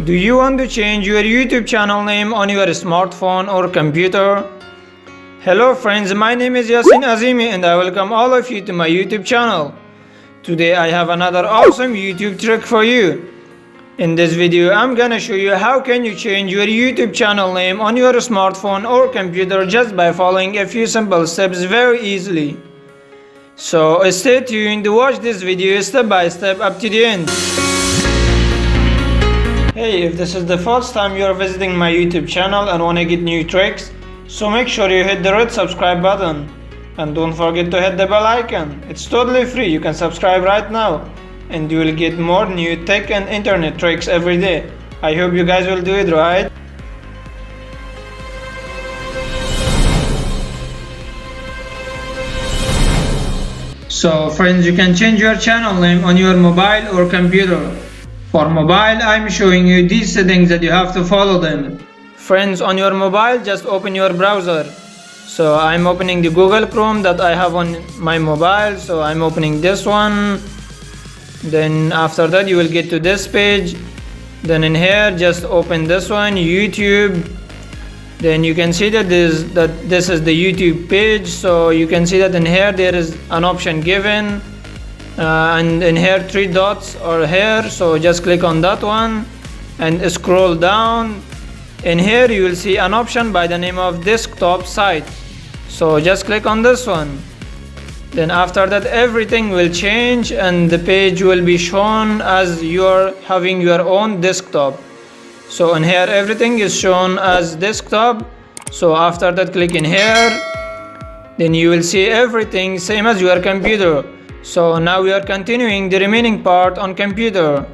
Do you want to change your YouTube channel name on your smartphone or computer? Hello friends, my name is Yasin Azimi and I welcome all of you to my YouTube channel. Today I have another awesome YouTube trick for you. In this video I'm gonna show you how can you change your YouTube channel name on your smartphone or computer just by following a few simple steps very easily. So stay tuned to watch this video step by step up to the end. Hey, if this is the first time you are visiting my YouTube channel and wanna get new tricks, so make sure you hit the red subscribe button. And don't forget to hit the bell icon. It's totally free, you can subscribe right now. And you will get more new tech and internet tricks every day. I hope you guys will do it right. So friends, you can change your channel name on your mobile or computer. For mobile, I'm showing you these settings that you have to follow them. Friends, on your mobile, just open your browser. So I'm opening the Google Chrome that I have on my mobile. So I'm opening this one. Then after that you will get to this page. Then in here just open this one, YouTube. Then you can see that this is the YouTube page. So you can see that in here there is an option given. And in here 3 dots are here, so just click on that one and scroll down. In here you will see an option by the name of desktop site, so just click on this one. Then after that everything will change and the page will be shown as you're having your own desktop. So in here everything is shown as desktop. So after that click in here, then you will see everything same as your computer. So now we are continuing the remaining part on computer.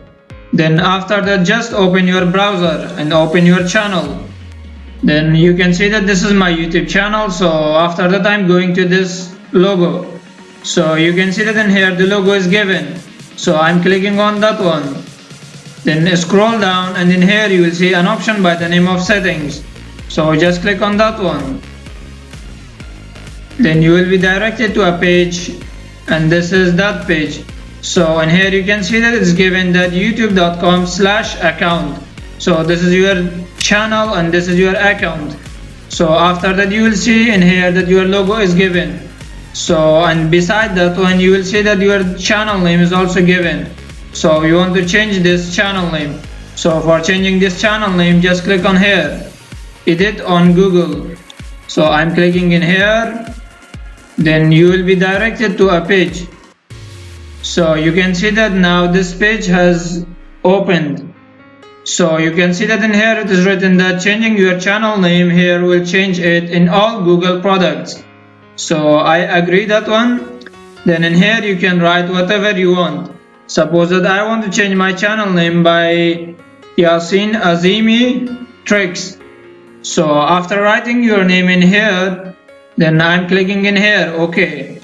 Then after that just open your browser and open your channel. Then you can see that this is my YouTube channel. So after that I'm going to this logo. So you can see that in here the logo is given. So I'm clicking on that one. Then scroll down and in here you will see an option by the name of settings. So just click on that one. Then you will be directed to a page. And this is that page. So in here you can see that it's given that youtube.com/account. So this is your channel and this is your account. So after that you will see in here that your logo is given. So and beside that one you will see that your channel name is also given. So you want to change this channel name. So for changing this channel name just click on here, edit on Google. So I'm clicking in here. Then you will be directed to a page. So you can see that now this page has opened. So you can see that in here it is written that changing your channel name here will change it in all Google products. So I agree that one. Then in here you can write whatever you want. Suppose that I want to change my channel name by Yasin Azimi Trickz. So after writing your name in here, then I'm clicking in here, OK.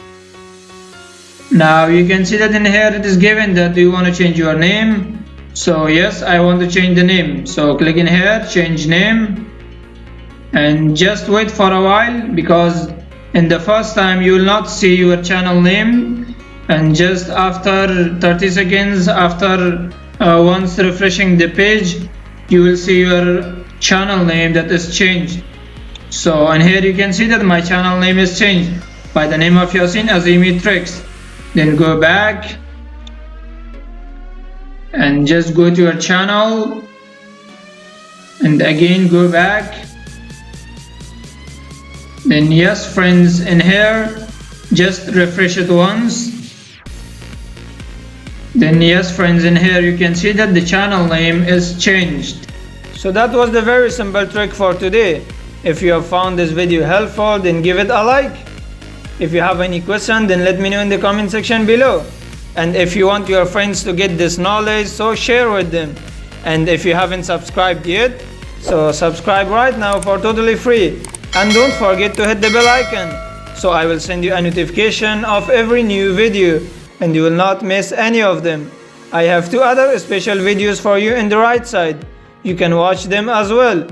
Now you can see that in here it is given that you want to change your name. So yes, I want to change the name. So click in here, change name. And just wait for a while because in the first time you will not see your channel name. And just after 30 seconds, after once refreshing the page, you will see your channel name that is changed. So and here you can see that my channel name is changed by the name of Yasin Azimi Trickz. Then go back and just go to your channel and again go back. Then yes friends, in here just refresh it once. Then yes friends, in here you can see that the channel name is changed. So that was the very simple trick for today. If you have found this video helpful, then give it a like. If you have any question, then let me know in the comment section below. And if you want your friends to get this knowledge, so share with them. And if you haven't subscribed yet, so subscribe right now for totally free. And don't forget to hit the bell icon, so I will send you a notification of every new video and you will not miss any of them. I have 2 other special videos for you in the right side. You can watch them as well.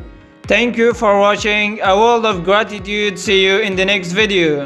Thank you for watching. A world of gratitude. See you in the next video.